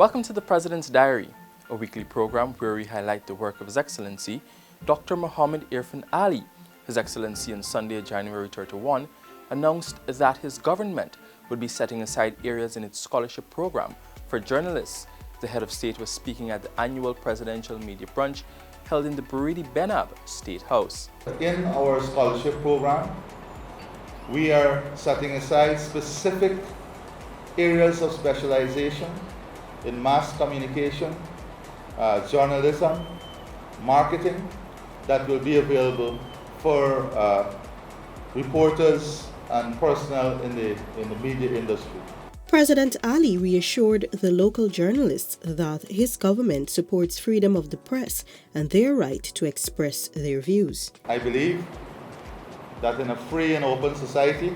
Welcome to the President's Diary, a weekly program where we highlight the work of His Excellency, Dr. President Irfaan Ali. His Excellency on Sunday, January 31, announced that his government would be setting aside areas in its scholarship program for journalists. The head of state was speaking at the annual presidential media brunch held in the Buridi Benab State House. In our scholarship program, we are setting aside specific areas of specialization in mass communication, journalism, marketing that will be available for reporters and personnel in the media industry. President Ali reassured the local journalists that his government supports freedom of the press and their right to express their views. I believe that in a free and open society,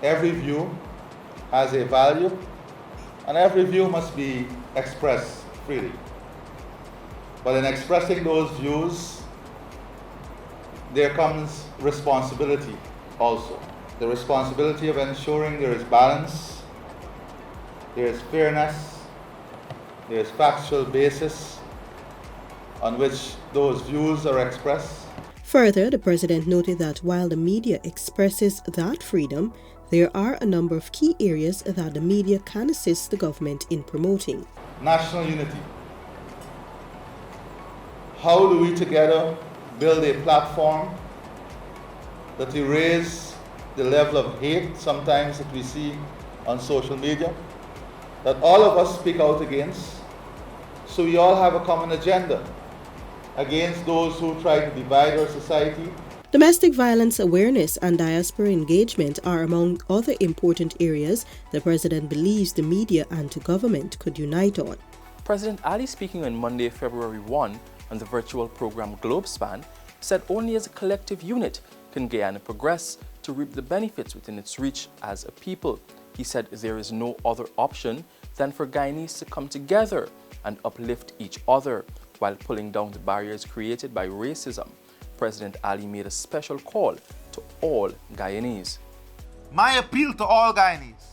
every view has a value and every view must be expressed freely. But in expressing those views, there comes responsibility also. The responsibility of ensuring there is balance, there is fairness, there is factual basis on which those views are expressed. Further, the president noted that while the media expresses that freedom, there are a number of key areas that the media can assist the government in promoting. National unity. How do we together build a platform that erases the level of hate sometimes that we see on social media, that all of us speak out against, so we all have a common agenda against those who try to divide our society? Domestic violence awareness and diaspora engagement are among other important areas the president believes the media and the government could unite on. President Ali, speaking on Monday, February 1 on the virtual program Globespan, said only as a collective unit can Guyana progress to reap the benefits within its reach as a people. He said there is no other option than for Guyanese to come together and uplift each other while pulling down the barriers created by racism. President Ali made a special call to all Guyanese. My appeal to all Guyanese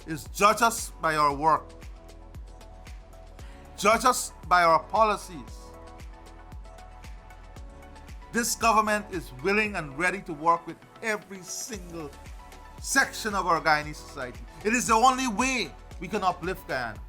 is judge us by our work. Judge us by our policies. This government is willing and ready to work with every single section of our Guyanese society. It is the only way we can uplift Guyana.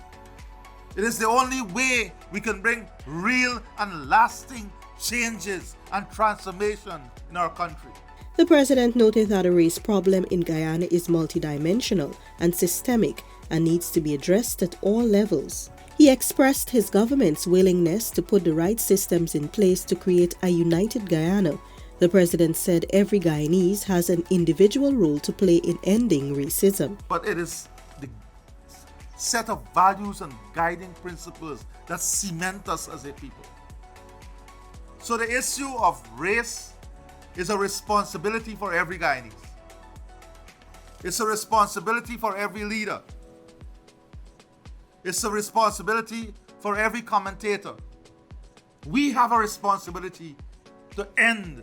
It is the only way we can bring real and lasting changes and transformation in our country. The president noted that the race problem in Guyana is multidimensional and systemic and needs to be addressed at all levels. He expressed his government's willingness to put the right systems in place to create a united Guyana. The president said every Guyanese has an individual role to play in ending racism. But it is the set of values and guiding principles that cement us as a people. So the issue of race is a responsibility for every Guyanese. It's a responsibility for every leader. It's a responsibility for every commentator. We have a responsibility to end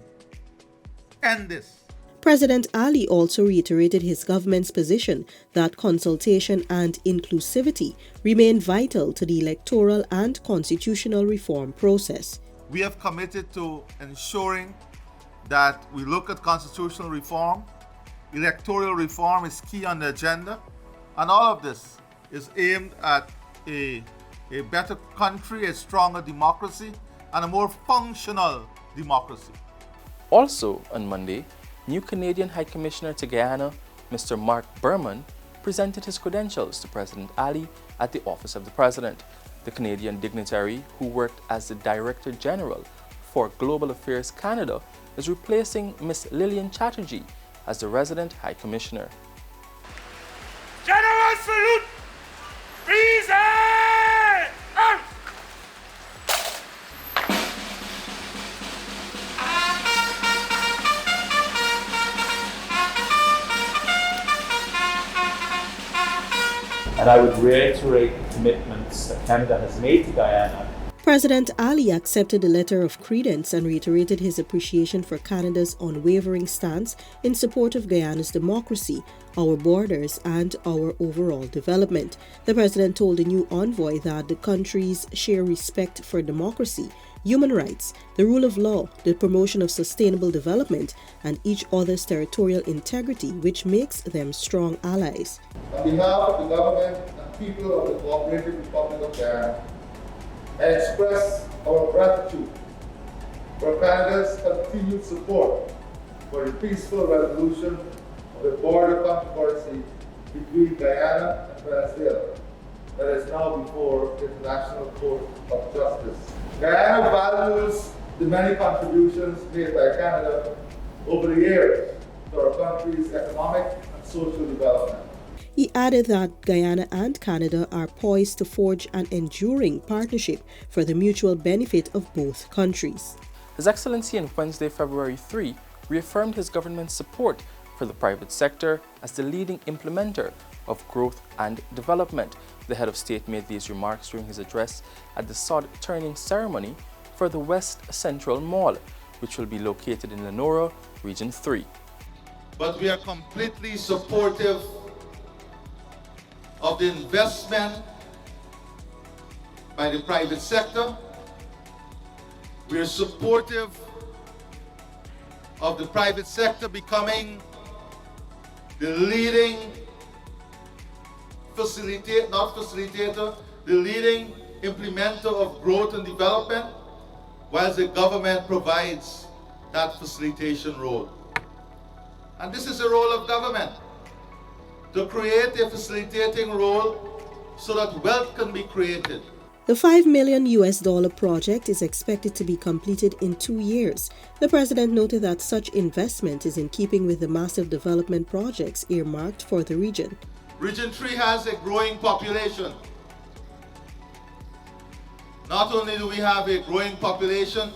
this. President Ali also reiterated his government's position that consultation and inclusivity remain vital to the electoral and constitutional reform process. We have committed to ensuring that we look at constitutional reform. Electoral reform is key on the agenda, and all of this is aimed at a better country, a stronger democracy, and a more functional democracy. Also on Monday, new Canadian High Commissioner to Guyana, Mr. Mark Berman, presented his credentials to President Ali at the Office of the President. The Canadian dignitary, who worked as the Director General for Global Affairs Canada, is replacing Ms. Lillian Chatterjee as the resident High Commissioner. General salute! Reason! Out! And I would reiterate the commitments that Canada has made to Guyana President Ali accepted the letter of credence and reiterated his appreciation for Canada's unwavering stance in support of Guyana's democracy, our borders, and our overall development. The president told the new envoy that the countries share respect for democracy, human rights, the rule of law, the promotion of sustainable development, and each other's territorial integrity, which makes them strong allies. On behalf of the government and people of the Cooperative Republic of Guyana, I express our gratitude for Canada's continued support for the peaceful resolution of the border controversy between Guyana and Venezuela that is now before the International Court of Justice. Guyana values the many contributions made by Canada over the years to our country's economic and social development. He added that Guyana and Canada are poised to forge an enduring partnership for the mutual benefit of both countries. His Excellency on Wednesday, February 3, reaffirmed his government's support for the private sector as the leading implementer of growth and development. The head of state made these remarks during his address at the sod turning ceremony for the West Central Mall, which will be located in Lenora, Region 3. But we are completely supportive of the investment by the private sector. We are supportive of the private sector becoming the leading the leading implementer of growth and development, whilst the government provides that facilitation role. And this is the role of government, to create a facilitating role so that wealth can be created. The $5 million project is expected to be completed in 2 years. The president noted that such investment is in keeping with the massive development projects earmarked for the region. Region 3 has a growing population. Not only do we have a growing population,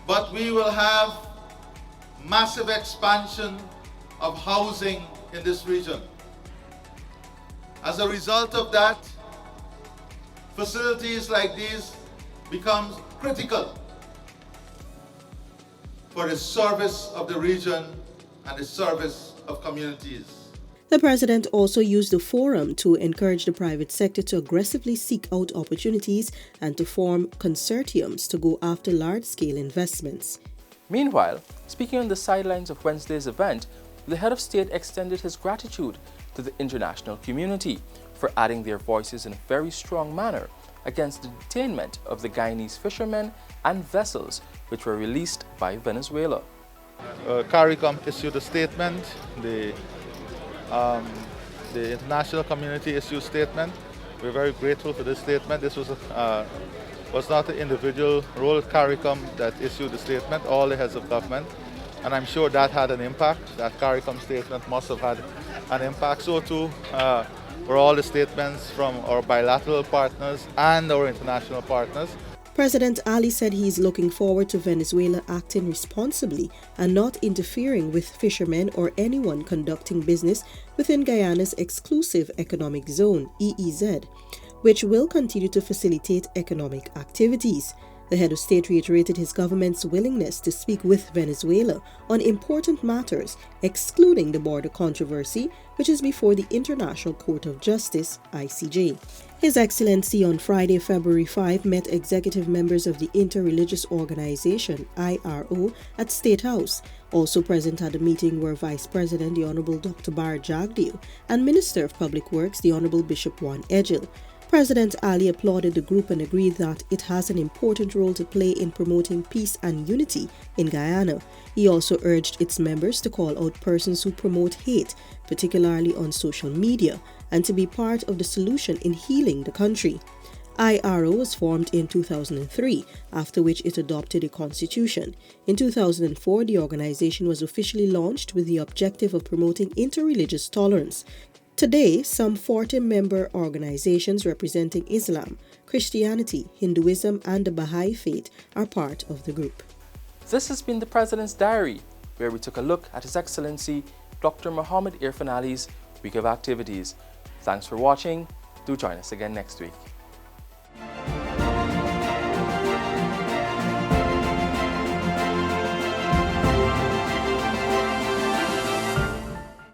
but we will have massive expansion of housing in this region. As a result of that, facilities like these become critical for the service of the region and the service of communities. The president also used the forum to encourage the private sector to aggressively seek out opportunities and to form consortiums to go after large-scale investments. Meanwhile, speaking on the sidelines of Wednesday's event, the head of state extended his gratitude to the international community for adding their voices in a very strong manner against the detainment of the Guyanese fishermen and vessels which were released by Venezuela. CARICOM issued a statement, the international community issued a statement. We're very grateful for this statement. This was not an individual role, CARICOM, that issued the statement, all the heads of government. And I'm sure that had an impact. That CARICOM statement must have had an impact. So too were all the statements from our bilateral partners and our international partners. President Ali said he is looking forward to Venezuela acting responsibly and not interfering with fishermen or anyone conducting business within Guyana's exclusive economic zone, EEZ, which will continue to facilitate economic activities. The head of state reiterated his government's willingness to speak with Venezuela on important matters, excluding the border controversy, which is before the International Court of Justice, ICJ. His Excellency on Friday, February 5, met executive members of the Interreligious Organization, IRO, at State House. Also present at the meeting were Vice President the Honorable Dr. Bar Jagdeo and Minister of Public Works the Honorable Bishop Juan Edgil. President Ali applauded the group and agreed that it has an important role to play in promoting peace and unity in Guyana. He also urged its members to call out persons who promote hate, particularly on social media, and to be part of the solution in healing the country. IRO was formed in 2003, after which it adopted a constitution. In 2004, the organization was officially launched with the objective of promoting interreligious tolerance. Today, some 40 member organizations representing Islam, Christianity, Hinduism, and the Baha'i faith are part of the group. This has been the President's Diary, where we took a look at His Excellency Dr. President Irfaan Ali's week of activities. Thanks for watching. Do join us again next week.